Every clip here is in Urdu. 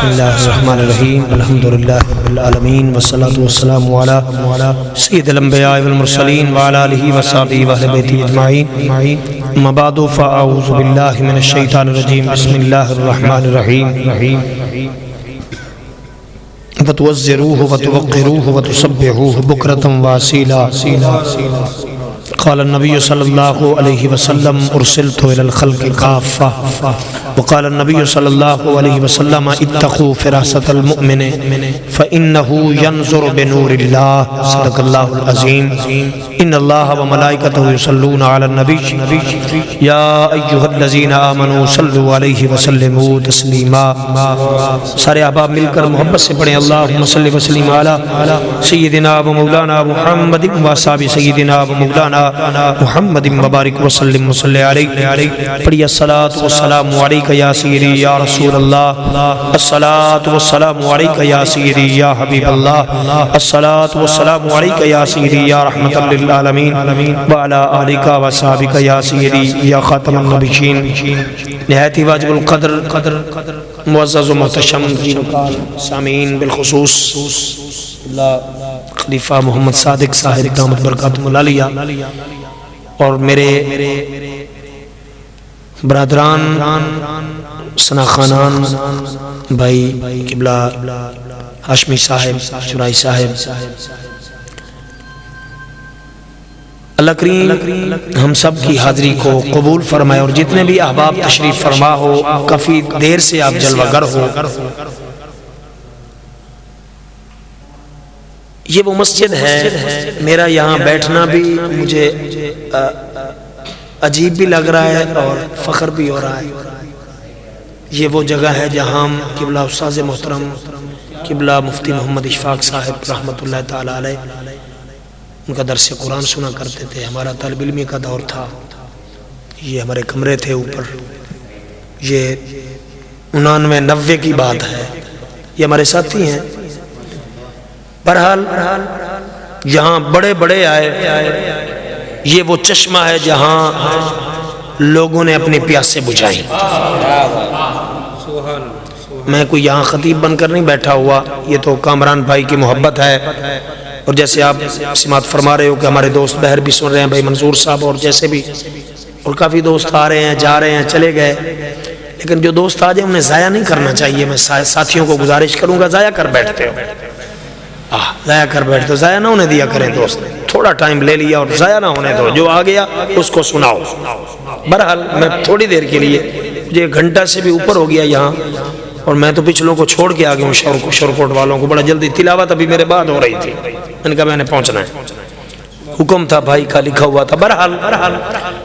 اللہ الرحمن الرحیم الحمدللہ رب العالمین والصلاة والسلام علی سید الانبیاء والمرسلین وعلی آلہ وصحبہ واہل بیتہ اجمعین اما بعد فاعوذ باللہ من الشیطان الرجیم بسم اللہ الرحمن الرحیم وتوزروه وتوقروه وتسبحوه بکرة واسیلا قال النبي صلى الله عليه وسلم ارسلت الى الخلق كافة وقال النبي صلى الله عليه وسلم اتقوا فراسة المؤمن فإنه ينظر بنور الله صدق الله العظيم ان الله وملائكته يصلون على النبي يا ايها الذين آمنوا صلوا عليه وسلموا تسليما سارے احباب مل کر محبت سے پڑھیں اللهم صل وسلم على سيدنا ومولانا محمد وصحبه سيدنا ومولانا محمد مبارک وسلم وصلی علیہ پڑھی الصلاۃ والسلام علیک یا سیدی یا رسول اللہ الصلاۃ والسلام علیک یا سیدی یا حبیب اللہ الصلاۃ والسلام علیک یا سیدی یا رحمت للعالمین وعلی آلک وصحبک یا سیدی یا خاتم النبیین نہایت واجب القدر معزز و محتشم سامعین بالخصوص خلیفہ محمد صادق صاحب دامت برکاتہ العالیہ اور میرے برادران ثنا خانان بھائی قبلہ ہاشمی صاحب چرائی صاحب اللہ کریم ہم سب کی حاضری کو قبول فرمائے اور جتنے بھی احباب تشریف فرما ہو کافی دیر سے آپ جلوہ گر ہو یہ وہ مسجد ہے میرا یہاں بیٹھنا بھی مجھے عجیب بھی لگ رہا ہے اور فخر بھی ہو رہا ہے یہ وہ جگہ ہے جہاں ہم قبلہ استاذ محترم قبلہ مفتی محمد اشفاق صاحب رحمۃ اللہ تعالی علیہ ان کا درس قرآن سنا کرتے تھے ہمارا طالب علمی کا دور تھا یہ ہمارے کمرے تھے اوپر یہ 99-90 کی بات ہے یہ ہمارے ساتھی ہیں بہرحال یہاں بڑے بڑے آئے یہ وہ چشمہ ہے جہاں لوگوں نے اپنی پیاسیں بجھائیں میں کوئی یہاں خطیب بن کر نہیں بیٹھا ہوا یہ تو کامران بھائی کی محبت ہے اور جیسے آپ سماعت فرما رہے ہو کہ ہمارے دوست بہر بھی سن رہے ہیں بھائی منظور صاحب اور جیسے بھی اور کافی دوست آ رہے ہیں جا رہے ہیں چلے گئے لیکن جو دوست آ جائیں انہیں ضائع نہیں کرنا چاہیے میں ساتھیوں کو گزارش کروں گا ضائع کر بیٹھتے ہو ضائع کر بیٹھتے ہو ضائع نہ ہونے دیا کریں دوست تھوڑا ٹائم لے لیا اور ضائع نہ ہونے دو جو آ گیا اس کو سناؤ بہرحال میں تھوڑی دیر کے لیے مجھے 1 گھنٹہ سے بھی اوپر ہو گیا یہاں اور میں تو پچھلوں کو چھوڑ کے آ گیا ہوں شورکوٹ والوں کو بڑا جلدی تلاوت ابھی میرے بعد ہو رہی تھی میں نے کہا میں نے پہنچنا ہے حکم تھا بھائی کا لکھا ہوا تھا بہرحال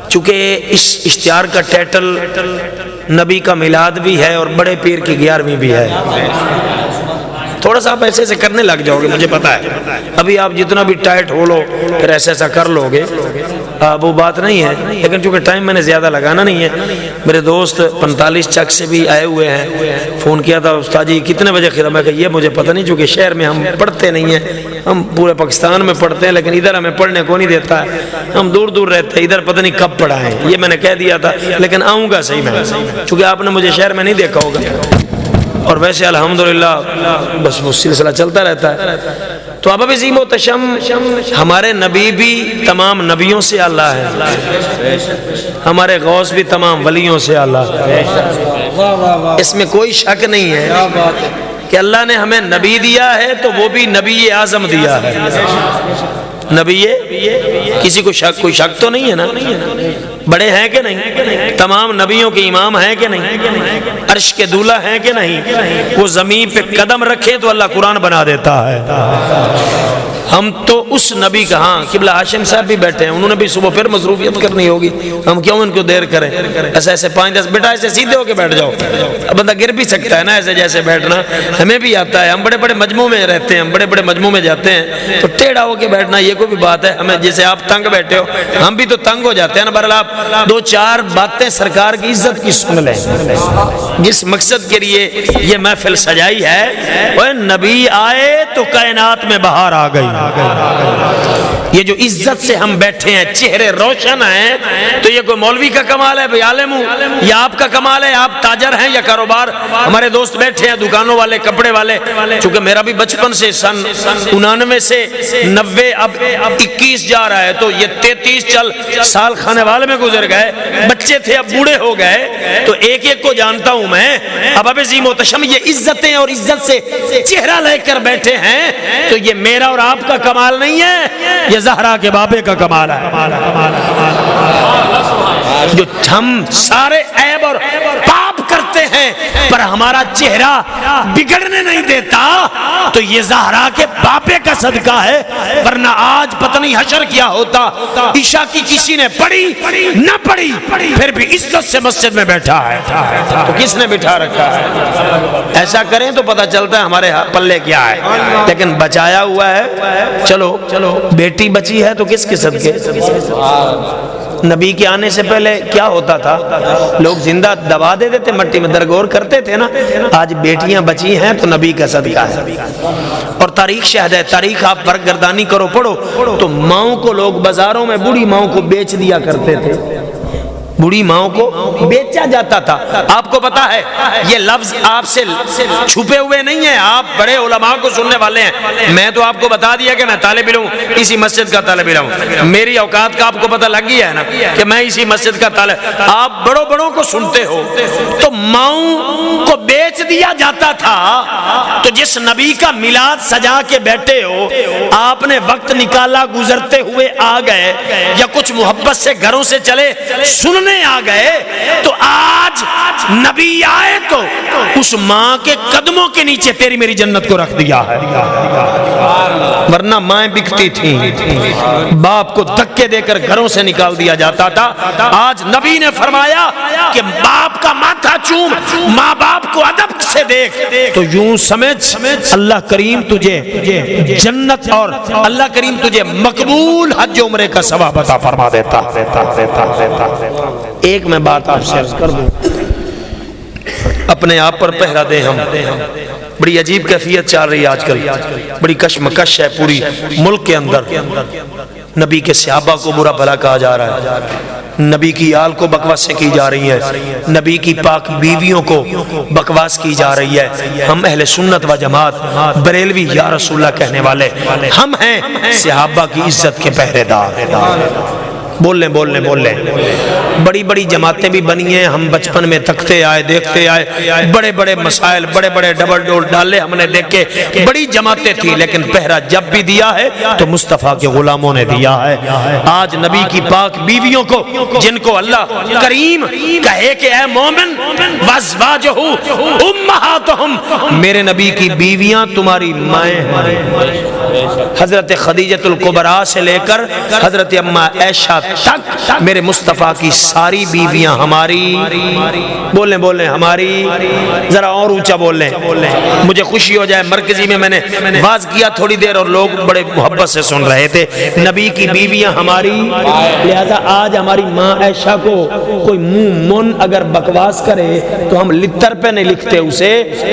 چونکہ اس اشتہار کا ٹائٹل نبی کا میلاد بھی ہے اور بڑے پیر کی 11ویں بھی ہے تھوڑا سا آپ ایسے ایسے کرنے لگ جاؤ گے مجھے پتا ہے ابھی آپ جتنا بھی ٹائٹ ہو لو پھر ایسا ایسا کر لو گے وہ بات نہیں ہے لیکن چونکہ ٹائم میں نے زیادہ لگانا نہیں ہے میرے دوست 45 چک سے بھی آئے ہوئے ہیں فون کیا تھا استاد جی کتنے بجے خطبہ میں کہ یہ مجھے پتہ نہیں چونکہ شہر میں ہم پڑھتے نہیں ہیں ہم پورے پاکستان میں پڑھتے ہیں لیکن ادھر ہمیں پڑھنے کو نہیں دیتا ہے ہم دور دور رہتے ہیں ادھر پتہ نہیں کب پڑھائیں یہ میں نے کہہ دیا تھا لیکن آؤں گا صحیح میں چونکہ آپ نے مجھے شہر میں نہیں دیکھا ہوگا اور ویسے الحمدللہ بس وہ سلسلہ چلتا رہتا ہے تو اب عظیم و تشم ہمارے نبی بھی تمام نبیوں سے اللہ ہے ہمارے غوث بھی تمام ولیوں سے اللہ ہے اس میں کوئی شک نہیں ہے کہ اللہ نے ہمیں نبی دیا ہے تو وہ بھی نبی اعظم دیا ہے نبی کسی کو شک کوئی شک تو نہیں ہے نا بڑے ہیں کہ نہیں تمام نبیوں کے امام ہیں کہ نہیں عرش کے دولہ ہیں کہ نہیں وہ زمین پہ قدم رکھے تو اللہ قرآن بنا دیتا ہے ہم تو اس نبی کا ہاں قبلہ ہاشم صاحب بھی بیٹھے ہیں انہوں نے بھی صبح پھر مصروفیت کرنی ہوگی ہم کیوں ان کو دیر کریں ایسے ایسے 5-10 بیٹا ایسے سیدھے ہو کے بیٹھ جاؤ اب بندہ گر بھی سکتا ہے نا ایسے جیسے بیٹھنا ہمیں بھی آتا ہے ہم بڑے بڑے مجموع میں رہتے ہیں ہم بڑے بڑے مجموع میں جاتے ہیں تو ٹیڑھا ہو کے بیٹھنا یہ کوئی بھی بات ہے ہمیں جیسے آپ تنگ بیٹھے ہو ہم بھی تو تنگ ہو جاتے ہیں نا بہرحال آپ 2-4 باتیں سرکار کی عزت کی سن لیں جس مقصد کے لیے یہ محفل سجائی ہے وہ نبی آئے تو کائنات میں بہار آ گئی یہ جو عزت سے ہم بیٹھے ہیں، چہرے روشن ہیں، تو یہ کوئی مولوی کا کمال ہے بھائی عالم ہوں، یا آپ کا کمال ہے، آپ تاجر ہیں یا کاروبار؟ ہمارے دوست بیٹھے ہیں دکانوں والے، کپڑے والے، چونکہ میرا بھی بچپن سے سن 99 سے 90 اب 21 جا رہا ہے، تو یہ 33 سال کھانے والے میں گزر گئے، بچے تھے اب بوڑھے ہو گئے، تو ایک ایک کو جانتا ہوں میں۔ اب عظیم و تشم یہ عزتیں اور عزت سے چہرہ لے کر بیٹھے ہیں، تو یہ میرا اور آپ کا کمال نہیں ہے، یہ زہرا کے بابے کا کمال ہے۔ جو ہم سارے عیب اور پاپ کرتے ہیں پر ہمارا چہرہ بگڑنے نہیں دیتا، تو یہ زہرا کے باپے کا صدقہ ہے، ورنہ آج پتہ نہیں حشر کیا ہوتا۔ عشاء کی کسی نے پڑھی نہ پڑھی، پھر بھی عزت سے مسجد میں بیٹھا ہے، تو کس نے بٹھا رکھا ہے؟ ایسا کریں تو پتہ چلتا ہے ہمارے پلے کیا ہے، لیکن بچایا ہوا ہے۔ چلو بیٹی بچی ہے تو کس کے صدقے؟ نبی کے آنے سے پہلے کیا ہوتا تھا؟ لوگ زندہ دبا دیتے تھے مٹی میں، درگور کرتے تھے نا۔ آج بیٹیاں بچی ہیں تو نبی کا صدقہ ہے۔ اور تاریخ شاہد ہے، تاریخ آپ برگردانی کرو، پڑھو تو ماؤں کو لوگ بازاروں میں بوڑھی ماؤں کو بیچ دیا کرتے تھے، بوڑھی ماؤں کو بیچا جاتا تھا۔ آپ کو پتا ہے یہ لفظ آپ سے چھپے ہوئے نہیں ہیں، آپ بڑے علماء کو سننے والے ہیں۔ میں تو آپ کو بتا دیا کہ میں طالب علم ہوں، اسی مسجد کا طالب علم ہوں، میری اوقات کا آپ کو پتہ لگ گیا ہے نا کہ میں اسی مسجد کا طالب۔ آپ بڑوں بڑوں کو سنتے ہو، تو ماؤں کو بیچ دیا جاتا تھا۔ تو جس نبی کا میلاد سجا کے بیٹھے ہو، آپ نے وقت نکالا، گزرتے ہوئے آ گئے، یا کچھ محبت سے گھروں سے چلے سننے آ گئے، تو آج نبی آئے تو اس ماں کے قدموں کے نیچے تیری میری جنت کو رکھ دیا ہے، ورنہ مائیں بکتی تھیں، باپ کو دھکے دے کر گھروں سے نکال دیا جاتا تھا۔ آج نبی نے فرمایا کہ باپ کا ماتھا چوم، ماں باپ کو ادب سے دیکھ، تو یوں سمجھ اللہ کریم تجھے جنت اور اللہ کریم تجھے مقبول حج عمرے کا ثواب عطا فرما دیتا۔ ایک میں بات آپ سے عرض کر دوں، اپنے آپ پر پہرا دیں ہم۔ بڑی عجیب کیفیت چل رہی ہے آج کل، بڑی کشمکش ہے پوری ملک کے اندر۔ نبی کے صحابہ کو برا بھلا کہا جا رہا ہے، نبی کی آل کو بکواسیں کی جا رہی ہیں، نبی کی پاک بیویوں کو بکواس کی جا رہی ہے۔ ہم اہل سنت و جماعت بریلوی یا رسول اللہ کہنے والے ہم ہیں صحابہ کی عزت کے پہرے دار۔ بول لیں بڑی بڑی جماعتیں بھی بنی ہیں، ہم بچپن میں تکتے آئے، دیکھتے آئے، بڑے بڑے مسائل، بڑے بڑے ڈبل ڈور ڈالے ہم نے دیکھے، بڑی جماعتیں تھیں، لیکن پہرا جب بھی دیا ہے تو مصطفیٰ کے غلاموں نے دیا ہے۔ آج نبی کی پاک بیویوں کو، جن کو اللہ کریم کہے کہ اے مومن وازواجہ امہاتہم، میرے نبی کی بیویاں تمہاری مائیں ہیں۔ حضرت خدیجہ الکبریٰ سے لے کر حضرت اماں عائشہ تک میرے مصطفیٰ کی ساری بیویاں ہماری۔ بولیں ہماری، ذرا اور اونچا بولیں، مجھے خوشی ہو جائے۔ مرکزی میں نے واز کیا تھوڑی دیر اور لوگ بڑے محبت سے سن رہے تھے۔ نبی کی بیویاں ہماری، لہذا آج ہماری ماں عائشہ کو کوئی منہ من اگر بکواس کرے تو ہم لتر پہ نہیں لکھتے اسے،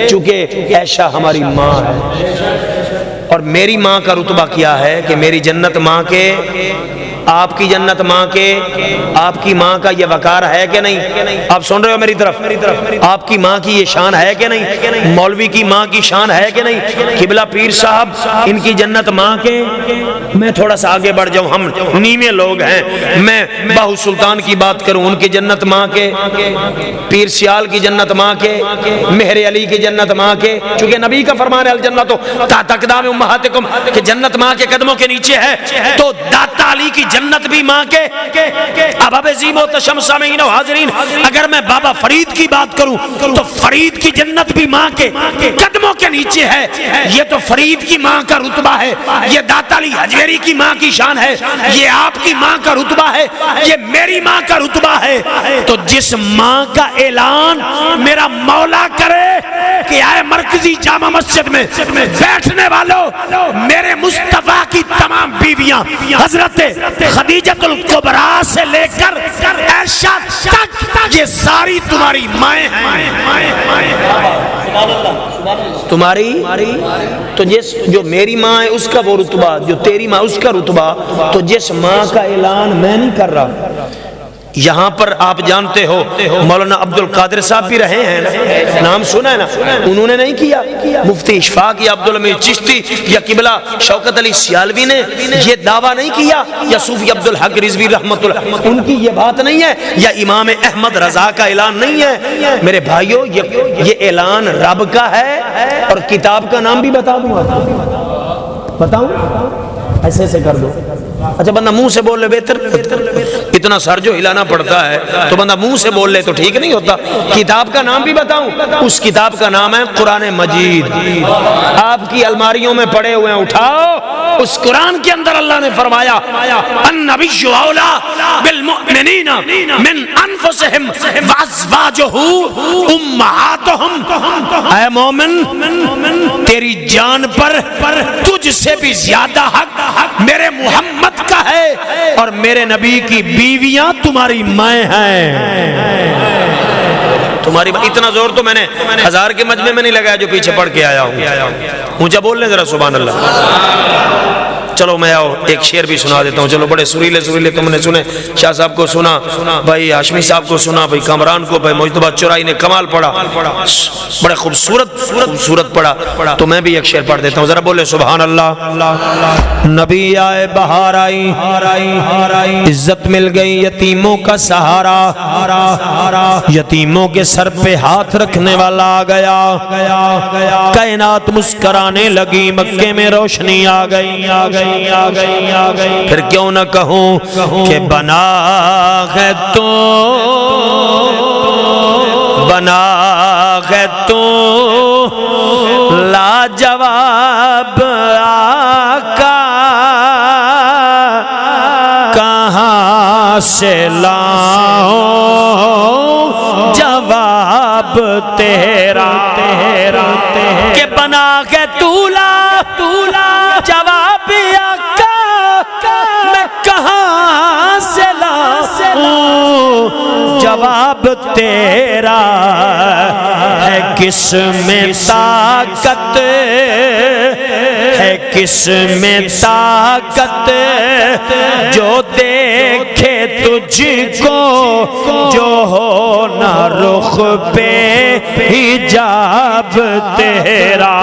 چونکہ عائشہ ہماری ماں ہے۔ اور میری ماں کا رتبہ کیا ہے کہ میری جنت ماں کے، آپ کی جنت ماں کے، آپ کی ماں کا یہ وقار ہے کہ نہیں؟ آپ سن رہے ہو میری طرف؟ آپ کی ماں کی یہ شان ہے کہ نہیں؟ مولوی کی ماں کی شان ہے کہ نہیں؟ قبلہ پیر صاحب ان کی جنت ماں کے۔ میں تھوڑا سا آگے بڑھ جاؤں، ہم نیمے لوگ ہیں، میں باہو سلطان کی بات کروں، ان کی جنت ماں کے، پیر سیال کی جنت ماں کے، مہر علی کی جنت ماں کے، چونکہ نبی کا فرمان ہے الجنت تحت اقدام امہاتکم، کہ جنت ماں کے قدموں کے نیچے ہے، تو داتا علی کی جنت بھی ماں کے۔ اب عظیم و تشم سامعین و حاضرین، اگر میں بابا فرید کی بات کروں تو فرید کی جنت بھی ماں کے قدموں کے نیچے ہے۔ یہ تو فرید کی ماں کا رتبہ ہے، یہ داتا علی حجویری کی ماں کی شان ہے، یہ آپ کی ماں کا رتبہ ہے، یہ میری ماں کا رتبہ ہے۔ تو جس ماں کا اعلان میرا مولا کرے کہ آئے مرکزی جامع مسجد میں بیٹھنے والوں، میرے مصطفیٰ کی کی تمام بیویاں حضرت خدیجۃ الکبریٰ سے لے کر عائشہ تک یہ ساری تمہاری مائیں ہیں۔ تمہاری تو جس جو میری ماں ہے اس کا وہ رتبہ، جو تیری ماں اس کا رتبہ، تو جس ماں کا اعلان میں نہیں کر رہا، یہاں پر آپ جانتے ہو مولانا عبد القادر صاحب بھی رہے ہیں نا، نام سنا ہے نا، انہوں نے نہیں کیا، مفتی اشفاق یا عبدالحمید چشتی یا قبلہ شوکت علی سیالوی نے یہ دعویٰ نہیں کیا، یا صوفی عبدالحق رضوی رحمت اللہ ان کی یہ بات نہیں ہے، یا امام احمد رضا کا اعلان نہیں ہے۔ میرے بھائیو یہ اعلان رب کا ہے، اور کتاب کا نام بھی بتا دوں، بتاؤں ایسے ایسے کر دو، اچھا بندہ منہ سے بول لے بہتر، اتنا سر جو ہلانا پڑتا ہے تو بندہ منہ سے بول لے تو ٹھیک نہیں ہوتا۔ کتاب کا نام بھی بتاؤں، اس کتاب کا نام ہے قرآن مجید، آپ کی الماریوں میں پڑے ہوئے ہیں، اٹھاؤ، اس قرآن کے اندر اللہ نے فرمایا النبی اولی بالمؤمنین من انفسہم وازواجہ امہاتہم، اے مومن تیری جان پر تجھ سے بھی زیادہ حق میرے محمد کا ہے، اور میرے نبی کی بیویاں تمہاری مائیں ہیں۔ تمہاری اتنا زور تو میں نے 1000 کے مجمع میں نہیں لگایا جو پیچھے پڑھ کے آیا ہوں، اونچا بول لیں ذرا سبحان اللہ۔ چلو میں آؤ ایک شعر بھی سنا دیتا ہوں، چلو بڑے سریلے سریلے تم نے سنے، شاہ صاحب کو سنا، بھائی ہاشمی صاحب کو سنا، بھائی کامران کو، بھائی مجتبہ چورائی نے کمال پڑھا، بڑے خوبصورت پڑھا، تو میں بھی ایک شعر پڑھ دیتا ہوں، ذرا بولے سبحان اللہ۔ نبی آئے بہار آئی، عزت مل گئی یتیموں کا سہارا، یتیموں کے سر پہ ہاتھ رکھنے والا آ گیا، کائنات مسکرانے لگی، مکے میں روشنی آ گئی، پھر کیوں نہ کہوں کہ بنا ہے تو لاجواب آقا، کہاں سے لاؤں جواب تیرا، کہ بنا ہے تولا جواب آقا، میں کہاں سے لاؤں جواب تیرا، ہے کس میں طاقت، ہے کس میں طاقت، جو دیکھے تجھ کو، جو ہو نہ رخ پہ حجاب تیرا۔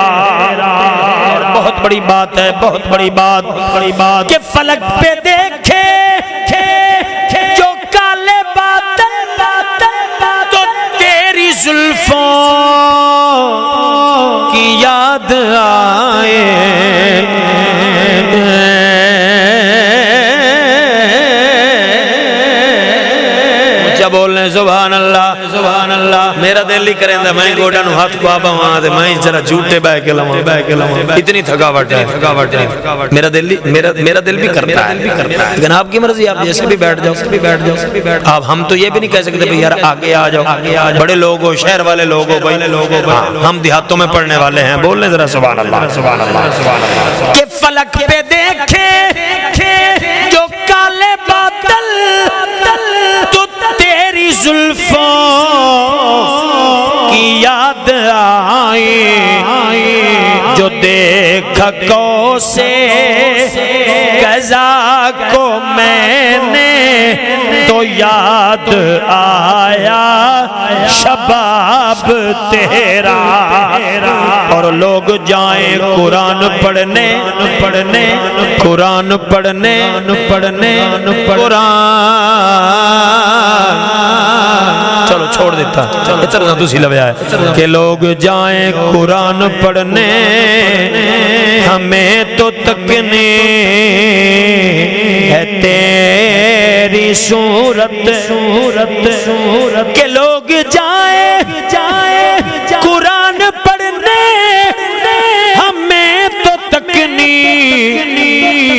بہت بڑی بات ہے، بہت بڑی بات کہ فلک پہ دیکھے جو کالے بادل، تو تیری زلفوں کی یاد آئے، بولنے سبحان اللہ سبحان اللہ۔ میرا دل ہی کریں دا میں گوڑا نو ہاتھ کو آبا وہاں دے میں ذرا جھوٹے بہ کے لواں، اتنی تھکاوٹ ہے، میرا دل بھی کرتا ہے، لیکن آپ کی مرضی، آپ جیسے بھی بیٹھ جاؤ، آپ ہم تو یہ بھی نہیں کہہ سکتے بھئی یار آگے آ جاؤ، بڑے لوگ ہو، شہر والے لوگ ہو، ہم دیہاتوں میں پڑھنے والے ہیں، بولنے ذرا سبحان اللہ سبحان اللہ۔ کہ فلک پہ دیکھے جو کالے بادل، تو تیری زلفوں کی یاد آئی، جو دیکھا کو سے قضا کو میں نے، تو یاد آیا شباب تیرا۔ اور لوگ جائیں قرآن پڑھنے، قرآن پڑھنے، چلو چھوڑ دیتا، اتنا تو سی لویا ہے کہ لوگ جائیں قرآن پڑھنے، ہمیں تو تکنے ہے تیری صورت، کہ لوگ جائیں قرآن پڑھنے، ہمیں تو تکنی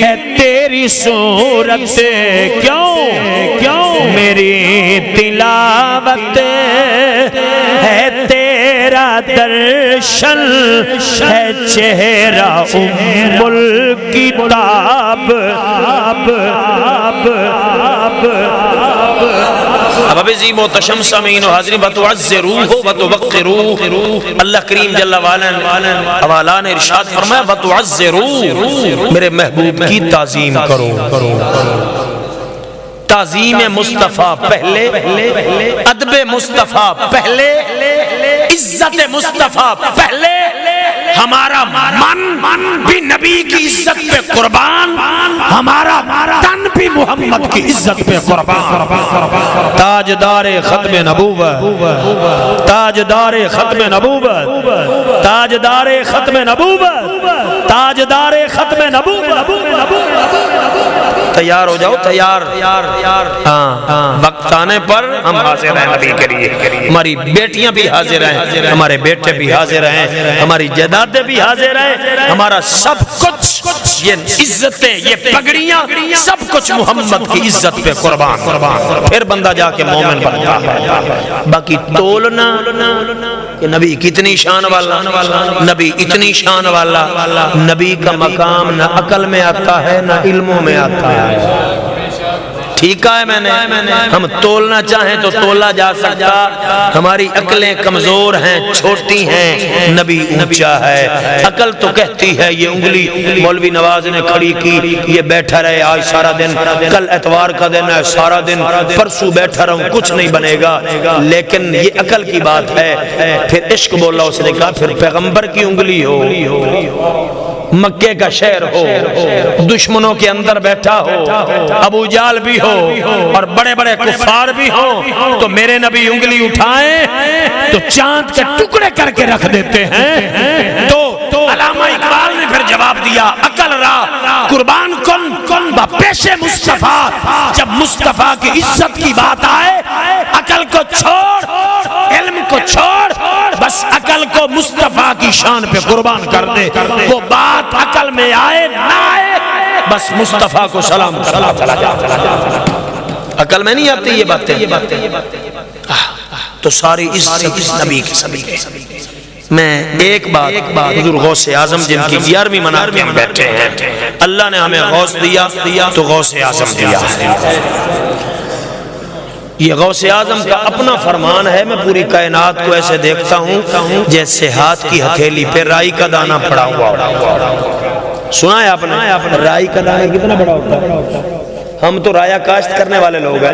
ہے تیری صورت، کیوں میری تلاوت ہے تیرا درشن ہے چہرہ ام الکتاب. اب ابھی محتشم سامعین و حاضرین وتعزروہ وتوقروہ. اللہ کریم جل وعلا حوالہ نے ارشاد فرمایا وتعزروہ، میرے محبوب کی تعظیم کرو. تعظیم مصطفیٰ پہلے، ادب مصطفیٰ پہلے، عزت مصطفیٰ پہلے. ہمارا من بھی نبی کی عزت پہ قربان، ہمارا تن بھی محمد کی عزت پہ قربان. تاجدار ختم نبوت، تاجدار ختم نبوت، تاجدار ختم نبوت، تاجدار ختم نبوت. تیار ہو جاؤ، تیار. وقت آنے پر ہم حاضر ہیں نبی کے لیے. ہماری بیٹیاں بھی حاضر ہیں، ہمارے بیٹے بھی حاضر ہیں، ہماری جائیدادیں بھی حاضر ہیں، ہمارا سب کچھ، یہ عزتیں، یہ پگڑیاں، سب کچھ محمد کی عزت پہ قربان. پھر بندہ جا کے مومن بنتا ہے. باقی تولنا کہ نبی کتنی شان والا، نبی اتنی شان والا. نبی کا مقام نہ عقل میں آتا ہے نہ علموں میں آتا ہے. ٹھیک ہے میں نے، ہم تولنا چاہیں تو تولا جا سکتا. ہماری عقلیں کمزور ہیں، چھوٹی ہیں. نبی اونچا ہے. عقل تو کہتی ہے یہ انگلی مولوی نواز نے کھڑی کی، یہ بیٹھا رہے آج سارا دن، کل اتوار کا دن ہے سارا دن، پرسوں بیٹھا رہوں کچھ نہیں بنے گا. لیکن یہ عقل کی بات ہے. پھر عشق بولا اس نے کہا پھر پیغمبر کی انگلی ہو، مکے کا شہر ہو، دشمنوں کے اندر بیٹھا ہو، ابو جال بھی ہو اور بڑے بڑے کفار بھی ہو، تو میرے نبی انگلی اٹھائیں تو چاند کے ٹکڑے کر کے رکھ دیتے ہیں. تو علامہ اقبال نے پھر جواب دیا عقل را قربان کن با پیش مصطفیٰ. جب مصطفیٰ کی عزت کی بات آئے عقل کو چھوڑ، علم کو چھوڑ، بس عقل کو مصطفیٰ کی شان پہ قربان کر دے. وہ بات عقل میں آئے نہ آئے، بس مصطفیٰ کو سلام کرنا چلا جا. عقل میں نہیں آتی یہ باتیں. تو ساری عزت نبی کی سبھی. میں ایک بات حضور غوث اعظم جن کی 11ویں منار میں ہم بیٹھے ہیں، اللہ نے ہمیں غوث دیا تو غوث اعظم دیا. یہ غوث اعظم کا اپنا فرمان ہے. میں پوری کائنات کو ایسے دیکھتا ہوں جیسے ہاتھ کی ہتھیلی پہ رائی کا دانہ پڑا ہوا. سنا ہے آپ نے رائی کا دانہ کتنا بڑا ہوتا ہے؟ ہم تو رایا کاشت کرنے والے لوگ ہیں،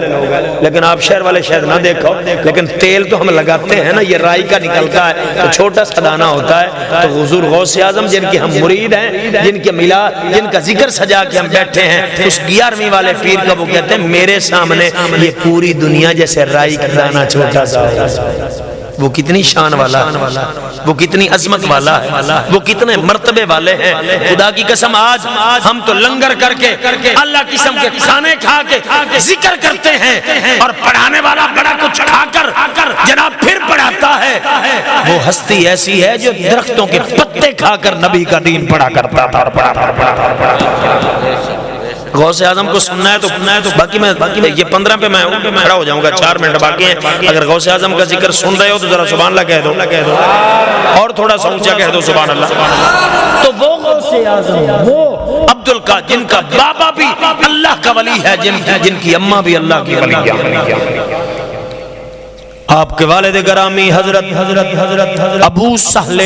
لیکن آپ شہر والے شاید نہ دیکھو، لیکن تیل تو ہم لگاتے ہیں نا، یہ رائی کا نکلتا ہے تو چھوٹا سا دانہ ہوتا ہے. تو حضور غوث اعظم جن کے ہم مرید ہیں، جن کا ذکر سجا کے ہم بیٹھے ہیں، اس 11ویں والے پیر کا وہ کہتے ہیں میرے سامنے یہ پوری دنیا جیسے رائی کا دانہ چھوٹا سا ہے. وہ کتنی شان والا، وہ کتنی عظمت والا ہے، وہ کتنے مرتبے والے ہیں. خدا کی قسم آج ہم تو لنگر کر کے اللہ کی قسم کے کھانے کھا کے ذکر کرتے ہیں، اور پڑھانے والا بڑا کچھ کھا کر جناب پھر پڑھاتا ہے. وہ ہستی ایسی ہے جو درختوں کے پتے کھا کر نبی کا دین پڑھا کرتا تھا اور پڑھا. غوث اعظم کو سننا ہے تو باقی میں یہ 15 پہ میں کھڑا ہو جاؤں گا، 4 منٹ باقی ہیں. اگر غوث اعظم کا ذکر سن رہے ہو تو ذرا سبحان اللہ کہہ دو، اور تھوڑا سا اونچا کہہ دو سبحان اللہ. تو وہ غوث اعظم، وہ عبدالقادر جن کا بابا بھی اللہ کا ولی ہے، جن کی اماں بھی اللہ کی ولی ہے. آپ کے والد گرامی حضرت ابو سہل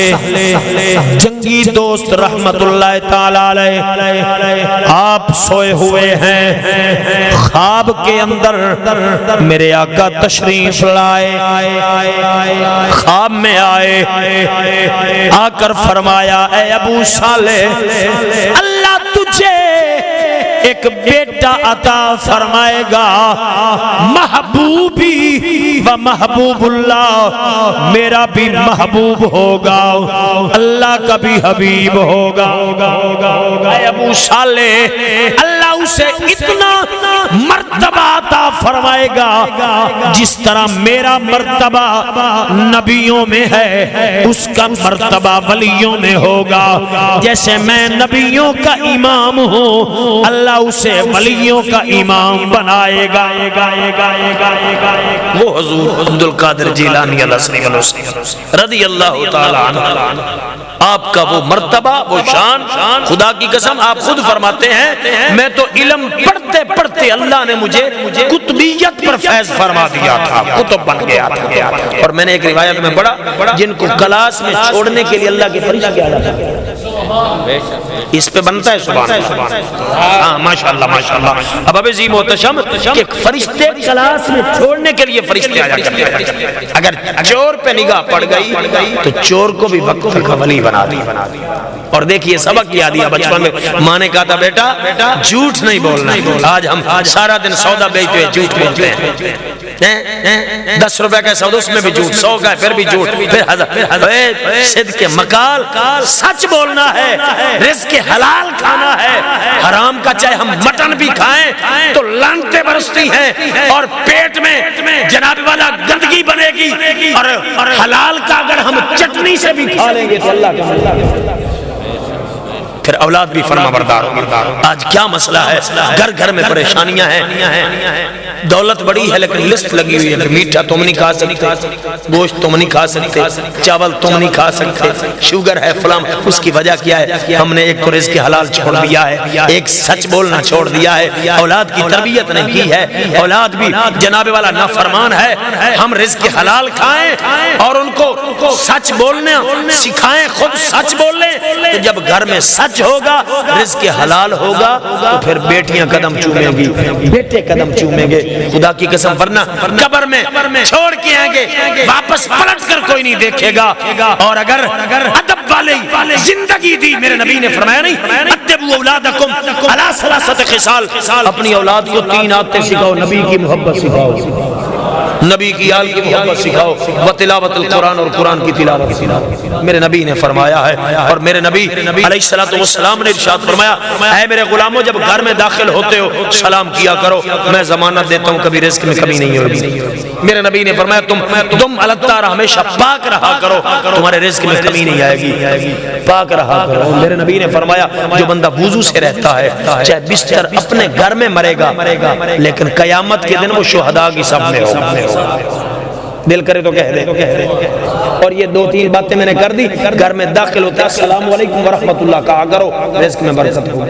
جنگی دوست رحمت اللہ تعالی علیہ، آپ سوئے ہوئے ہیں. خواب کے اندر میرے آقا تشریف لائے، خواب میں آئے، آ کر فرمایا اے ابو سہل، اللہ تجھے ایک بیٹا عطا فرمائے گا، محبوبی و محبوب اللہ، میرا بھی محبوب ہوگا، اللہ کا بھی حبیب ہوگا. اے ابو صالح، اللہ اسے اتنا مرتبہ عطا فرمائے گا جس طرح میرا مرتبہ نبیوں میں ہے اس کا مرتبہ ولیوں میں ہوگا. جیسے میں نبیوں کا امام ہوں اللہ اسے ولیوں کا امام بنائے گا. وہ حضور عبد القادر جیلانی رضی اللہ تعالی عنہ، آپ کا وہ مرتبہ وہ شان، خدا کی قسم آپ خود فرماتے ہیں میں تو علم پڑھتے پڑھتے اللہ نے مجھے قطبیت پر فیض فرما دیا تھا، قطب بن گیا تھا. اور میں نے ایک روایت میں پڑھا جن کو کلاس میں چھوڑنے کے لیے اللہ کے فرشتے آ جاتے ہیں. اس پہ بنتا ہے سبحان اللہ. ہاں ماشاءاللہ ماشاءاللہ. اب ابھی عظیم محتشم کہ فرشتے کلاس میں چھوڑنے کے لیے فرشتے آ جاتے ہیں. اگر چور پہ نگاہ پڑ گئی تو چور کو بھی وقت کا ولی بنا دی. اور دیکھیے سبق کیا دیا بچپن میں. ماں نے کہا تھا بیٹا جھوٹ نہیں بولنا. آج ہم سارا دن سودا بیچتے ہوئے جھوٹ بولتے ہیں. 10 روپے کا سودا اس میں بھی جھوٹ، 100 کا پھر بھی جھوٹ، پھر ہزار. صدق مقال سچ بولنا ہے، رزق حلال کھانا ہے. حرام کا چاہے ہم مٹن بھی کھائیں تو لعنتیں برستی ہیں اور پیٹ میں جناب والا گندگی بنے گی. اور حلال کا اگر ہم چٹنی سے بھی کھا لیں گے تو اللہ کا پھر اولاد بھی فرما بردار ہوگی. آج کیا مسئلہ ہے، گھر گھر میں پریشانیاں ہیں. دولت بڑی ہے لیکن لسٹ لگی ہوئی ہے کہ میٹھا تم نہیں کھا سکتے، گوشت تم نہیں کھا سکتے، چاول تم نہیں کھا سکتے، شوگر ہے فلاں. اس کی وجہ کیا ہے؟ ہم نے ایک تو رزق حلال چھوڑ دیا ہے، ایک سچ بولنا چھوڑ دیا ہے، اولاد کی تربیت نہیں کی ہے، اولاد بھی جناب والا نافرمان ہے. ہم رزق حلال کھائیں اور ان کو سچ بولنا سکھائیں، خود سچ بول لیں. تو جب گھر میں سچ ہوگا رزق حلال ہوگا تو پھر بیٹیاں قدم چومیں گی، بیٹے قدم چومیں گے. خدا کی قسم ورنہ قبر میں چھوڑ کے آئیں گے واپس پلٹ کر کوئی نہیں دیکھے گا. اور اگر ادب والی زندگی دی، میرے نبی نے فرمایا نہیں ادبوا اولادکم علی ثلاثۃ خصال، اپنی اولاد کو 3 عادتیں سکھاؤ. نبی کی محبت سکھاؤ، نبی کی آل کی محبت سکھاؤ، وتلاوت القرآن اور قرآن کی تلاوت. میرے نبی نے فرمایا ہے اور میرے نبی علیہ الصلوۃ والسلام نے ارشاد فرمایا اے میرے غلاموں جب گھر میں داخل ہوتے ہو سلام کیا کرو، میں ضمانت دیتا ہوں کبھی رزق میں کمی نہیں ہوگی. میرے نبی نے فرمایا تم اللہ تعالی ہمیشہ پاک رہا کرو، تمہارے رزق میں کمی نہیں آئے گی، پاک رہا کرو. میرے نبی نے فرمایا جو بندہ وضو سے رہتا ہے چاہے بستر اپنے گھر میں مرے گا لیکن قیامت کے دن وہ شہداء کی صف میں ہوگا. دل کرے تو کہہ دے. اور یہ 2-3 باتیں میں نے کر دی. گھر میں داخل ہوتے السلام علیکم ورحمۃ اللہ کہا کرو، رزق میں برکت ہو.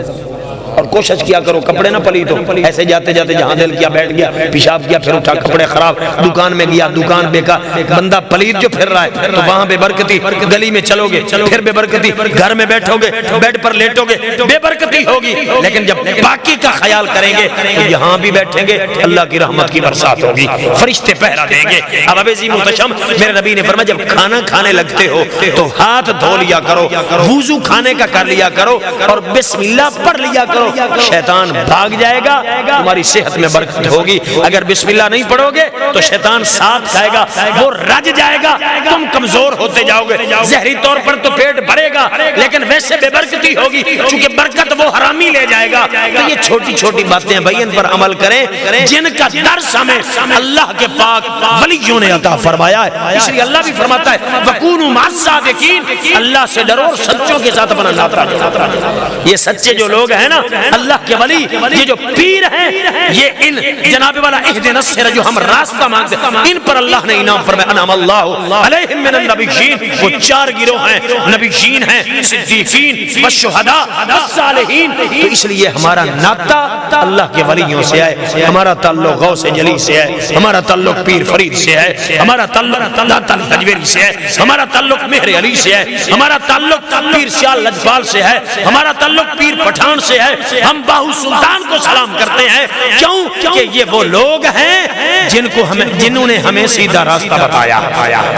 اور کوشش کیا کرو کپڑے نہ پلیت ہو. ایسے جاتے جاتے جہاں دل کیا بیٹھ گیا، پیشاب کیا پھر اٹھا کپڑے خراب، دکان میں گیا دکان بیکار. بندہ پلیت جو پھر رہا ہے تو وہاں بے برکتی. گلی میں چلو گے پھر بے برکتی، گھر میں بیٹھو گے بیڈ پر لیٹو گے بے برکتی ہوگی. لیکن جب باقی کا خیال کریں گے تو یہاں بھی بیٹھیں گے اللہ کی رحمت کی برسات ہوگی، فرشتے پہرا دیں گے. اب عزیز محتشم میرے نبی نے فرمایا جب کھانا کھانے لگتے ہو تو ہاتھ دھو لیا کرو، وضو کھانے کا کر لیا کرو اور بسم اللہ پڑھ لیا کرو. شیطان بھاگ جائے گا، تمہاری صحت میں برکت ہوگی. اگر بسم اللہ نہیں پڑھو گے تو شیطان ساتھ کھائے گا، وہ رج جائے گا، تم کمزور ہوتے جاؤ گے. ظاہری طور پر تو پیٹ بھرے گا لیکن ویسے بے برکتی ہوگی چونکہ برکت وہ حرامی لے جائے گا. تو یہ چھوٹی چھوٹی باتیں بھائی ان پر عمل کریں جن کا درس ہمیں اللہ کے پاک ولیوں نے عطا فرمایا ہے. اس لیے اللہ بھی فرماتا ہے وَكُونُوا مَعَ الصَّادِقِينَ، اللہ سے ڈرو اور سچوں کے ساتھ اپنا ناطہ رکھو. یہ سچے جو لوگ ہیں نا اللہ کے ولی، یہ جو پیر ہیں، یہ ان جناب والا اہدنا الصراط جو ہم راستہ مانگتے ہیں ان پر اللہ نے انعام فرمایا انعم اللہ علیہم من النبیین. وہ 4 گروہ ہیں، نبیین ہیں، صدیقین والشہداء والصالحین. تو اس لیے ہمارا ناطہ اللہ کے ولیوں سے ہے، ہمارا تعلق غوث جلی سے ہے، ہمارا تعلق پیر فرید سے ہے، ہمارا تعلق داتا تجویری سے ہے، ہمارا تعلق مہر علی سے ہے، ہمارا تعلق پیر سیال لجپال سے ہے، ہمارا تعلق پیر پٹھان سے ہے. ہم باہو سلطان کو سلام کرتے ہیں. کیوں کہ یہ وہ لوگ ہیں جنہوں نے ہمیں سیدھا راستہ بتایا.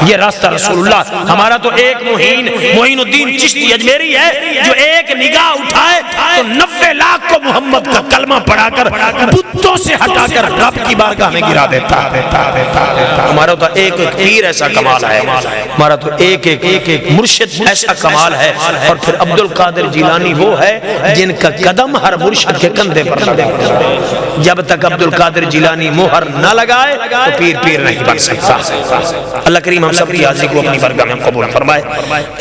یہ راستہ رسول اللہ. ہمارا تو ایک معین الدین چشتی اجمیری ہے جو ایک نگاہ اٹھائے تو 90 لاکھ کو محمد کا کلمہ پڑھا کر بتوں سے ہٹا کر رب کی بارگاہ میں گرا دیتا. ہمارا تو ایک پیر ایسا کمال ہے، ہمارا تو ایک مرشد ایسا کمال ہے. اور پھر عبد القادر جیلانی وہ ہے جن کا قدم دم ہر مرشد کے کندھے پر لگا۔ جب تک عبد القادر جیلانی مہر نہ لگائے تو پیر پیر نہیں بن سکتا۔ اللہ کریم ہم سب کی حاضری کو اپنی بارگاہ میں قبول فرمائے۔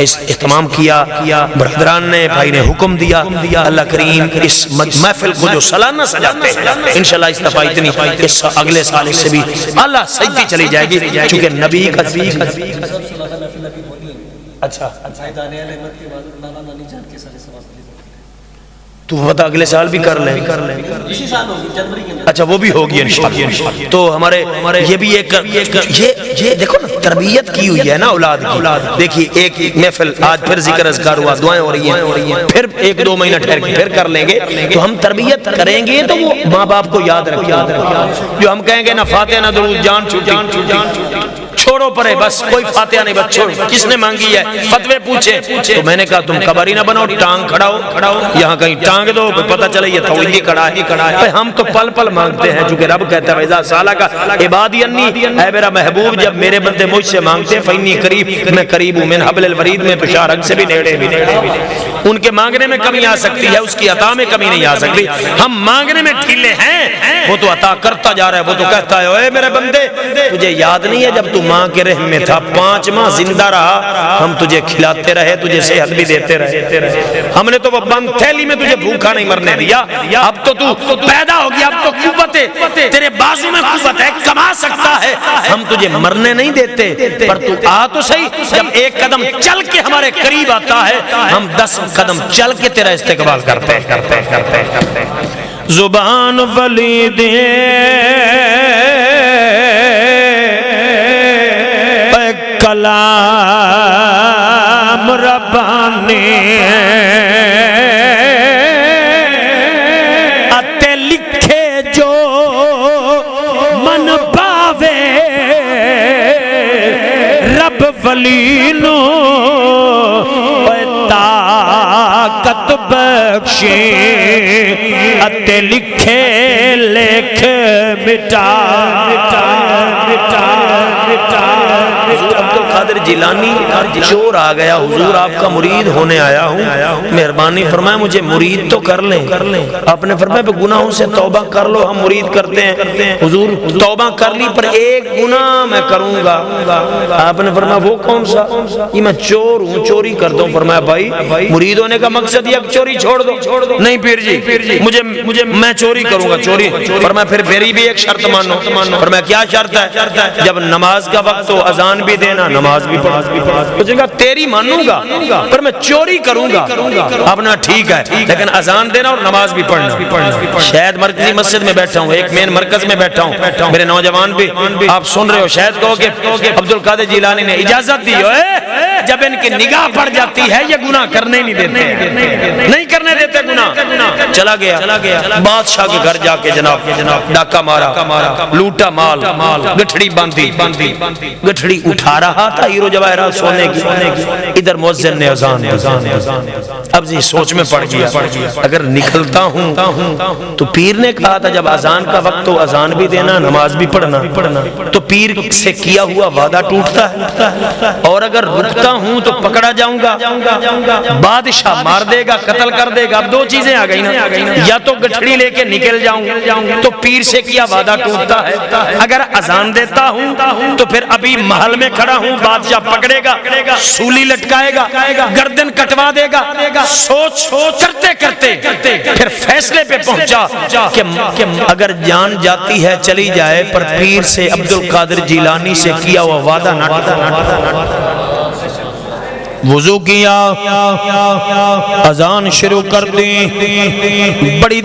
اس اہتمام کیا برادران نے، بھائی نے حکم دیا، اللہ کریم اس محفل کو جو سالانہ سجاتے ہیں انشاءاللہ اس دفعہ اتنی، اس اگلے سال سے بھی اللہ سجدی چلی جائے گی، چونکہ نبی کا اچھا تو بتا اگلے سال بھی کر لیں، اچھا وہ بھی ہوگی انشاءاللہ۔ تو ہمارے یہ بھی ایک یہ دیکھو نا تربیت کی ہوئی ہے نا اولاد کی۔ دیکھیے ایک محفل آج پھر ذکر اذکار ہوا، دعائیں ہو رہی ہیں، پھر ایک دو مہینہ ٹھہر کے پھر کر لیں گے، تو ہم تربیت کریں گے تو وہ ماں باپ کو یاد رکھیں۔ جو ہم کہیں گے نہ فاتحہ نہ درود جان چھوٹی، چھوڑو پرے بس، کوئی فاتحہ نہیں بس چھوڑو، کس نے مانگی ہے فتوے پوچھے، تو میں نے کہا تم قبری نہ بناؤ، ٹانگ کھڑاؤ، یہاں کہیں ٹانگ دو پتہ چلے یہ توحید کی کڑا ہے۔ ہم تو پل پل مانگتے ہیں، چونکہ رب کہتا ہے وَإِذَا سَأَلَكَ عِبَادِي عَنِّي، اے میرا محبوب جب میرے بندے مجھ سے مانگتے ہیں فَإِنِّي قریب، میں قریب ہوں، من حبل الورید میں تو شارک سے بھی نیڑے بھی۔ ان کے مانگنے میں کمی آ سکتی ہے، اس کی عطا میں کمی نہیں آ سکتی۔ ہم مانگنے میں ڈھیلے ہیں، وہ تو عطا کرتا جا رہا ہے، وہ تو کہتا ہے اے میرے بندے تجھے یاد نہیں ہے جب تو ماں کے رحم میں تھا 5 ماہ زندہ رہا، ہم تجھے کھلاتے رہے، تجھے صحت بھی دیتے رہے، ہم نے تو وہ بند تھیلی میں تجھے بھوکا نہیں مرنے دیا۔ اب تو پیدا ہو گیا، اب تو قوت ہے، تیرے بازو میں قوت ہے، کما سکتا ہے، ہم تجھے مرنے نہیں دیتے، پر تو آ تو صحیح۔ جب ایک قدم چل کے ہمارے قریب آتا ہے، ہم 10 قدم چل کے تیرا استقبال کرتے ہیں۔ زبان ولید کلام ربانی اتے لکھے جو من پاوے رب ولی نو طاقت بخشے اتے لکھے لکھ مٹا عبد القادر جیلانی چور آ گیا، حضور آپ کا مرید ہونے آیا ہوں، مہربانی فرمائے مجھے مرید تو کر لیں۔ آپ نے فرمایا کہ گناہوں سے توبہ کر لو، ہم مرید کرتے ہیں۔ حضور توبہ کر لی پر ایک گناہ میں کروں گا۔ آپ نے فرمایا وہ کون سا؟ یہ میں چور ہوں، چوری کرتا ہوں۔ فرمایا بھائی مرید ہونے کا مقصد یہ چوری چھوڑ دو۔ نہیں پیر جی مجھے میں چوری کروں گا، چوری۔ فرمایا پھر میری بھی ایک شرط مانو۔ فرمایا کیا شرط ہے؟ جب نماز کا وقت ہو اذان بھی دینا، نماز بھی پڑھنا۔ تیری مانوں گا پر میں چوری کروں گا۔ آپ نے ٹھیک ہے لیکن اذان دینا اور نماز بھی پڑھنا۔ شاید مرکزی مسجد میں بیٹھا ہوں، ایک مین مرکز میں بیٹھا ہوں، میرے نوجوان بھی آپ سن رہے ہو، شاید کہو کہ عبد القادر جیلانی نے اجازت دی ہو، جب ان کی نگاہ پڑ جاتی ہے یہ گناہ کرنے نہیں دیتے، نہیں کرنے دیتے گناہ۔ چلا گیا بادشاہ کے گھر جا کے جناب ڈاکہ مارا، لوٹا مال، گٹھڑی باندھی، گٹھڑی اٹھا رہا تھا ہیرو جواہرات سونے کی، ادھر مؤذن نے اذان دی۔ اب یہ سوچ میں پڑ گیا اگر نکلتا ہوں تو پیر نے کہا تھا جب اذان کا وقت ہو اذان بھی دینا، نماز بھی پڑھنا، تو پیر سے کیا ہوا وعدہ ٹوٹتا ہے، اور اگر رکتا ہوں تو پکڑا جاؤں گا، بادشاہ مار دے گا، قتل کر دے گا۔ اب دو چیزیں آ گئی نا، یا تو گٹھڑی لے کے نکل جاؤں تو پیر سے کیا وعدہ ٹوٹتا ہے، اگر اذان دیتا ہوں تو پھر ابھی محل میں کھڑا ہوں، بادشاہ پکڑے گا، سولی لٹکائے گا، گردن کٹوا دے گا۔ سوچ کرتے کرتے پھر فیصلے پہ پہنچا کہ اگر جان جاتی ہے چلی جائے پر پیر سے عبد القادر جیلانی سے کیا ہوا وعدہ نہ ٹوٹے۔ وضو کیا، اذان شروع کر دی، بڑی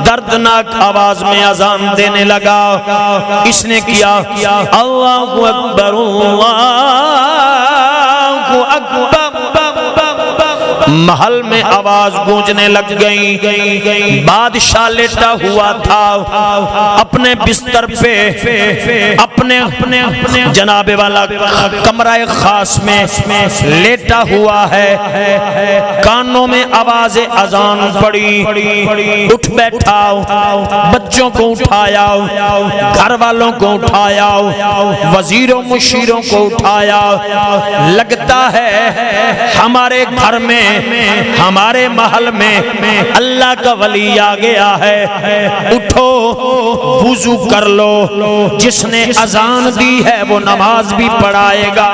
دردناک آواز میں اذان دینے لگا۔ اس نے کیا اللہ اکبر اللہ اکبر، محل میں آواز گونجنے لگ گئی۔ بادشاہ لیٹا ہوا تھا اپنے بستر پہ، اپنے جناب والا کمرہ خاص میں لیٹا ہوا ہے، کانوں میں آواز اذان پڑی، اٹھ بیٹھا، بچوں کو اٹھایا، گھر والوں کو اٹھایا، وزیروں مشیروں کو اٹھایا، لگتا لگتا ہے ہمارے گھر میں ہمارے محل میں اللہ کا ولی آ گیا ہے، اٹھو وضو کر لو، جس نے اذان دی ہے وہ نماز بھی پڑھائے گا۔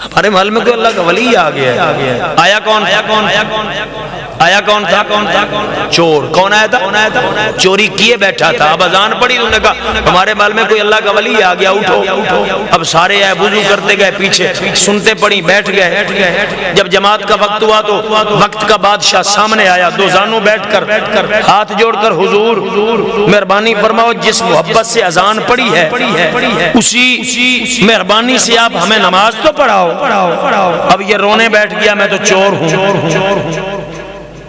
ہمارے محل میں کوئی اللہ کا ولی آ گیا ہے۔ آیا کون تھا؟ چور۔ کون آیا تھا؟ چوری کیے بیٹھا تھا، اب اذان پڑھی، انہوں نے کہا ہمارے محل میں کوئی اللہ کا ولی آ گیا، اٹھو۔ اب سارے آئے، وضو کرتے گئے، پیچھے سنتے پڑھی، بیٹھ گئے۔ جب جماعت کا وقت ہوا تو وقت کا بادشاہ سامنے آیا، دو زانوں بیٹھ کر ہاتھ جوڑ کر، حضور مہربانی فرماؤ، جس محبت سے اذان پڑھی ہے اسی مہربانی سے آپ ہمیں نماز تو پڑھاؤ۔ اب یہ رونے بیٹھ گیا، میں تو چور ہوں،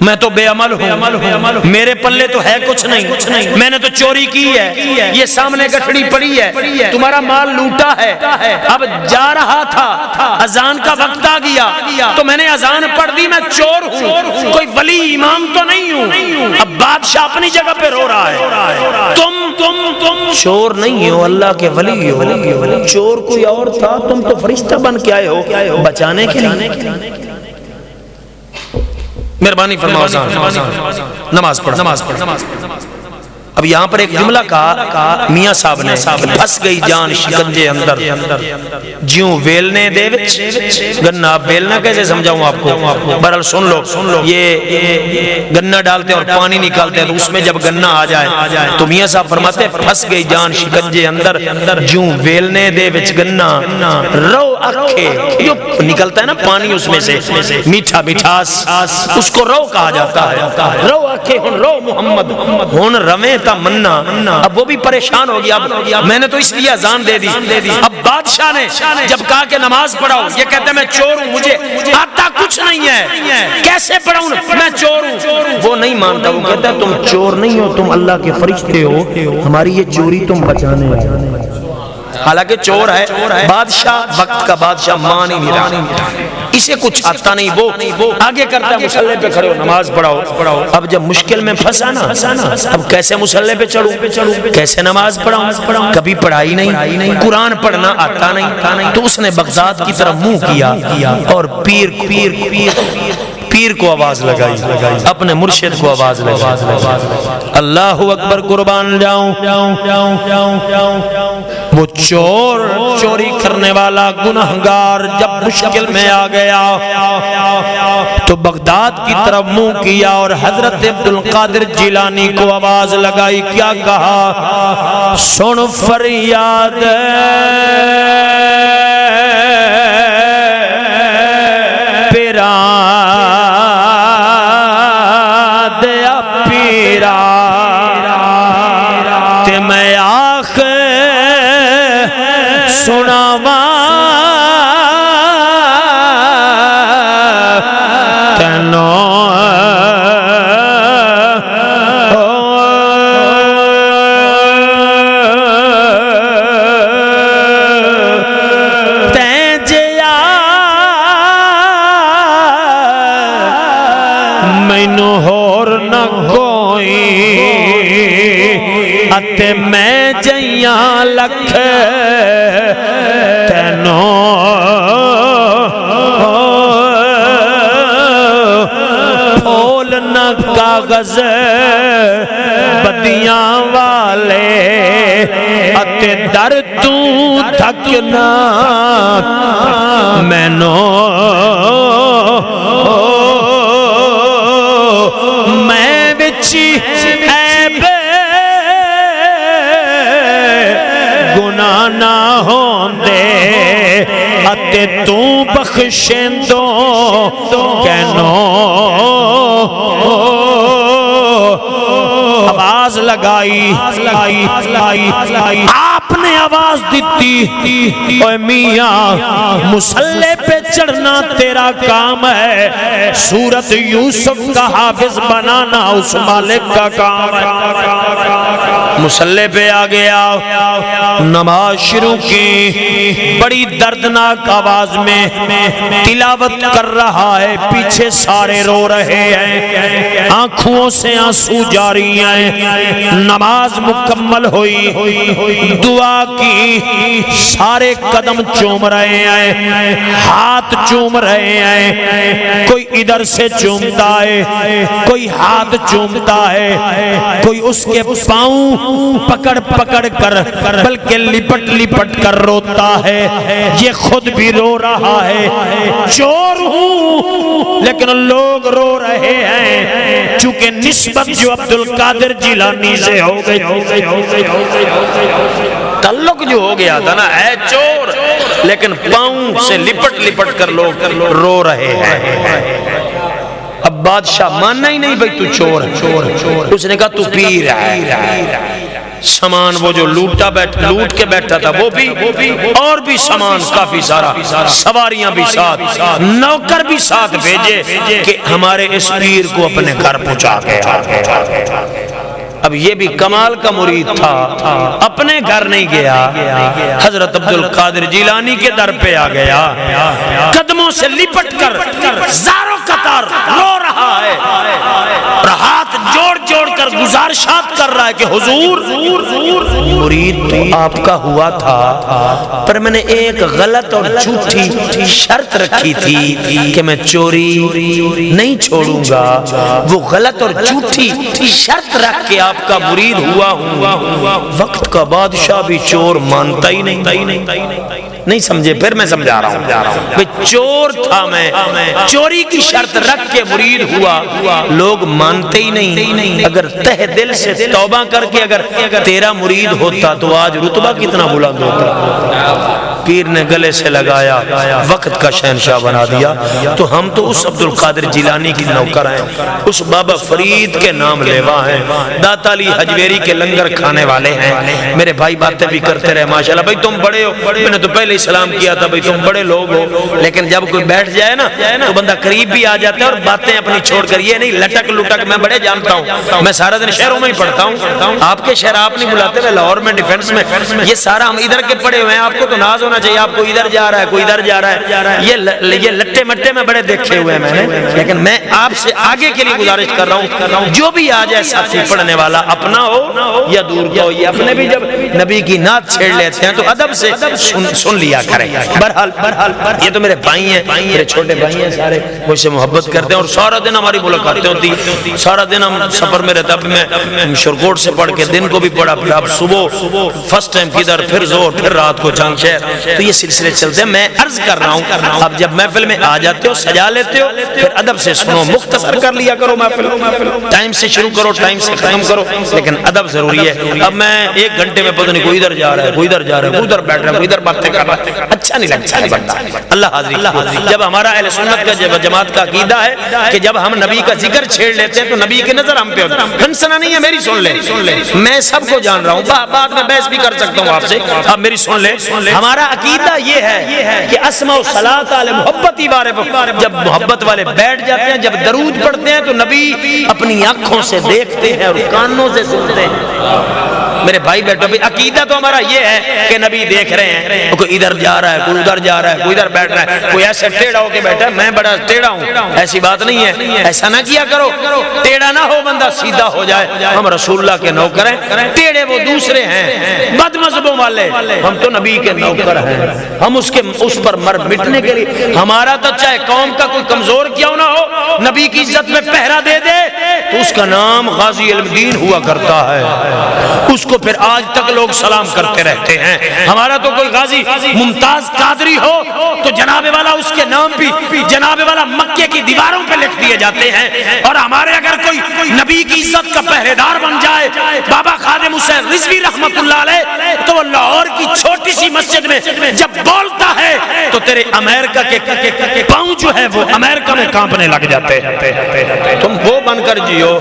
میں تو بے عمل ہوں، میرے پلے تو ہے کچھ نہیں، میں نے تو چوری کی ہے، یہ سامنے گٹھڑی پڑی ہے، تمہارا مال لوٹا ہے۔ اب جا رہا تھا، اذان کا وقت آ گیا تو میں نے اذان پڑھ دی، میں چور ہوں، کوئی ولی امام تو نہیں ہوں۔ اب بادشاہ اپنی جگہ پہ رو رہا ہے، تم چور نہیں ہو، اللہ کے ولی ہو۔ چور کوئی اور تھا، تم تو فرشتہ بن کے آئے ہو بچانے کے لیے۔ مہربانی فرماؤ، نماز پڑھ۔ اب یہاں پر ایک جملہ کہا میاں صاحب نے، پھنس گئی جان شکنجے اندر، جیوں ویلنے دے وچ گنا۔ آپ ویلنا کیسے سمجھاؤں آپ کو؟ بہرحال سن لو، یہ گنا ڈالتے ہیں اور پانی نکالتے ہیں، تو اس میں جب گنا آ جائے تو میاں صاحب فرماتے ہیں پھنس گئی جان شکنجے اندر، جیوں ویلنے دے وچ گنا، رو اکھے، جو نکلتا ہے نا پانی اس میں سے، میٹھا مٹھاس، اس کو رو کہا جاتا ہے۔ رو اکھے ہن رو محمد، ہن رویں تا منا۔ اب وہ بھی پریشان ہو گیا، اب میں نے تو اس لیے اذان دے دی۔ اب بادشاہ نے جب کہا کہ نماز پڑھاؤ، یہ کہتے ہیں میں چور ہوں، مجھے آتا کچھ نہیں ہے، کیسے پڑھاؤں، میں چور ہوں۔ وہ نہیں مانتا، وہ کہتا ہے تم چور نہیں ہو، تم اللہ کے فرشتے ہو، ہماری یہ چوری تم بچانے ہیں۔ حالانکہ چور ہے، بادشاہ، وقت کا بادشاہ مان ہی نہیں رہا، اسے کچھ آتا نہیں، وہ آگے کرتا ہے مصلی پہ کھڑے ہو نماز پڑھاؤ۔ اب جب مشکل میں پھنسا نا، اب کیسے مصلی پہ چڑھوں، کیسے نماز پڑھاؤں، کبھی پڑھائی نہیں، قرآن پڑھنا آتا نہیں، تو اس نے بغداد کی طرف منہ کیا اور پیر کو آواز لگائی، اپنے مرشد کو آواز لگائی۔ اللہ اکبر، قربان جاؤں۔ وہ چوری کرنے والا گنہگار جب مشکل میں آ گیا تو بغداد کی طرف منہ کیا اور حضرت عبدالقادر جیلانی کو آواز لگائی، کیا کہا؟ سن فریاد دیا پیرا تے میں آخ سناوا تینوں مینوں ہور نہ کوئی اتے میں جیاں لکھ تینوں پھول نہ کاغذ بدیاں والے اتے در تو تھکنا مینوں میں بچی عیب گناہ نہ ہوندے اتے تو بخشندو کینو آواز لگائی آپ نے آواز دیتی اے میاں مصلی پہ چڑھنا تیرا کام ہے سورت یوسف کا حافظ بنانا اس مالک کا کام ہے مصلی پہ آ گیا، نماز شروع کی، بڑی دردناک آواز میں تلاوت کر رہا ہے، پیچھے سارے رو رہے ہیں، آنکھوں سے آنسو جاری ہیں۔ نماز مکمل ہوئی، دعا کی، سارے قدم چوم رہے ہیں، ہاتھ چوم رہے ہیں، کوئی ادھر سے چومتا ہے، کوئی ہاتھ چومتا ہے، کوئی اس کے پاؤں پکڑ پکڑ کر بلکہ لپٹ لپٹ کر روتا ہے، یہ خود بھی رو رہا ہے، چور ہوں لیکن لوگ رو رہے ہیں، چونکہ نسبت جو عبد القادر جیلانی سے ہو گئی، تعلق جو ہو گیا تھا نا، ہے چور لیکن پاؤں سے لپٹ لپٹ کر لوگ رو رہے ہیں۔ اب بادشاہ ماننا ہی نہیں بھئی تو چور ہے، اس نے کہا تو پیر ہے، سامان وہ جو لوٹ کے بیٹھا تھا وہ بھی، اور بھی سامان کافی سارا، سواریاں بھی ساتھ، نوکر بھی ساتھ بھیجے کہ ہمارے اس پیر کو اپنے گھر پہنچا گیا۔ اب یہ بھی کمال کا مرید تھا، اپنے گھر نہیں گیا، حضرت عبد القادر جیلانی کے در پہ آ گیا، قدموں سے لپٹ کر زاروں قطار رو رہا ہے اور ہاتھ جوڑ جوڑ کر گزارشات کر رہا ہے کہ حضور، مرید تو آپ کا ہوا تھا، پر میں نے ایک غلط اور جھوٹی شرط رکھی تھی کہ میں چوری نہیں چھوڑوں گا، وہ غلط اور جھوٹی شرط رکھ کے آپ کا مرید ہوا ہوں۔ وقت کا بادشاہ بھی چور مانتا ہی نہیں سمجھے، پھر میں سمجھا رہا ہوں، چور تھا میں، چوری کی شرط رکھ کے مرید ہوا، لوگ مانتے ہی نہیں۔ اگر تہ دل سے توبہ کر کے اگر تیرا مرید ہوتا تو آج رتبہ کتنا بلند ہوتا۔ پیر نے گلے سے لگایا، وقت کا شہنشاہ بنا دیا۔ تو ہم تو اس عبد القادر جیلانی کی نوکر ہیں، اس بابا فرید کے نام لیوا ہیں، داتا علی حجویری کے لنگر کھانے والے ہیں۔ میرے بھائی باتیں بھی کرتے رہے، ماشاءاللہ بھائی تم بڑے ہو، میں نے تو پہلے ہی سلام کیا تھا بھائی تم بڑے لوگ ہو، لیکن جب کوئی بیٹھ جائے نا تو بندہ قریب بھی آ جاتا ہے اور باتیں اپنی چھوڑ کر، یہ نہیں لٹک لٹک، میں بڑے جانتا ہوں، میں سارا دن شہروں میں ہی پڑھتا ہوں، آپ کے شہر آپ نہیں بلاتے، میں لاہور میں ڈیفنس میں، یہ سارا ہم ادھر کے پڑے ہوئے ہیں، آپ کو تو ناز ہونا چاہیے، آپ کو ادھر جا رہا ہے، کوئی ادھر جا رہا ہے، یہ لٹے مٹے میں بڑے دیکھے ہوئے ہیں میں نے، لیکن میں آپ سے آگے کے لیے گزارش کر رہا ہوں، جو بھی آ جائے ساتھی پڑھنے والا، اپنا ہو یا دور کا ہو، یہ اپنے بھی جب نبی کی نعت چھیڑ لیتے ہیں تو ادب سے سن لیا کریں۔ بہرحال یہ تو میرے بھائی ہیں، میرے چھوٹے بھائی ہیں، سارے مجھ سے محبت کرتے ہیں اور سارا دن ہماری ملاقاتیں ہوتی، سارا دن ہم سفر میں رہتا، میں شرکوٹ سے پڑھ کے دن کو بھی پڑھا، پھر اب صبح فرسٹ ٹائم کدھر، پھر زور، پھر رات کو جنگ شہر، تو یہ سلسلے چلتے ہیں۔ میں عرض کر رہا ہوں، اب جب محفل میں آ جاتے ہو سجا لیتے ہو، پھر ادب سے سنو، مختصر کر لیا کرو محفل، ٹائم سے شروع کرو، ٹائم سے ختم کرو، لیکن ادب ضروری ہے۔ اب میں ایک گھنٹے میں پتہ نہیں کوئی ادھر جا رہا ہے، کوئی ادھر جا رہا ہے، کوئی ادھر بیٹھ رہا ہے، کوئی ادھر باتیں کر رہا ہے، اچھا نہیں لگتا۔ اللہ حاضری، جب ہمارا اہل سنت کا جماعت کا عقیدہ ہے کہ جب ہم نبی کا ذکر چھیڑ لیتے ہیں تو نبی کی نظر ہم پہ ہوتی ہے، ہنسنا نہیں ہے، میری سن لے، میں سب کو جان رہا ہوں، بعد میں بحث بھی کر سکتا ہوں آپ سے، اب میری سن لے۔ ہمارا عقیدہ یہ ہے کہ اسماء و صلاۃ علی محبت ہی بارے، جب محبت والے بیٹھ جاتے ہیں، جب درود پڑھتے ہیں تو نبی اپنی آنکھوں سے دیکھتے ہیں اور کانوں سے سنتے ہیں۔ میرے بھائی بیٹھو، عقیدہ تو ہمارا یہ ہے کہ نبی دیکھ رہے ہیں، کوئی ادھر جا رہا ہے، کوئی ادھر جا رہا ہے، کوئی ادھر بیٹھ رہا ہے، کوئی ایسے ٹیڑھا ہو کے بیٹھا ہے، میں بڑا ٹیڑھا ہوں، ایسی بات نہیں ہے، ایسا نہ کیا کرو، ٹیڑھا نہ ہو بندہ سیدھا ہو جائے۔ ہم رسول اللہ کے نوکر ہیں، ٹیڑھے وہ دوسرے ہیں، بد مذہبوں والے، ہم تو نبی کے نوکر ہیں، ہم اس پر مر مٹنے کے لیے، ہمارا تو چاہے قوم کا کوئی کمزور کیوں نہ ہو، نبی کی عزت میں پہرا دے دے تو اس کا نام غازی علم دین ہوا کرتا ہے، اس کو پھر آج تک لوگ سلام کرتے رہتے ہیں۔ ہمارا تو کوئی غازی ممتاز قادری ہو تو جناب والا اس کے نام بھی جناب والا مکے کی دیواروں پہ لکھ دیے جاتے ہیں، اور ہمارے اگر کوئی نبی کی عزت کا پہرے دار بن جائے، بابا خادم حسین رضوی رحمت اللہ علیہ، تو وہ لاہور کی چھوٹی سی مسجد میں جب بولتا ہے تو تیرے امریکہ کے پاؤں جو ہے وہ امریکہ میں کانپنے لگ جاتے ہیں۔ تم وہ بن کر جیو،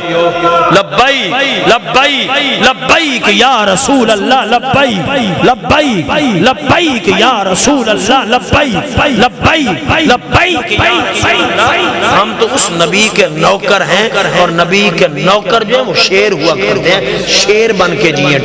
لبیک لبیک لبیک یا رسول اللہ، لبیک لبیک لبیک یا رسول اللہ، لبیک لبیک لبیک یا رسول اللہ۔ ہم تو اس نبی کے نوکر ہیں، اور نبی کے نوکر جو ہیں وہ شیر ہوا کرتے ہیں، شیر بن کے جیئے۔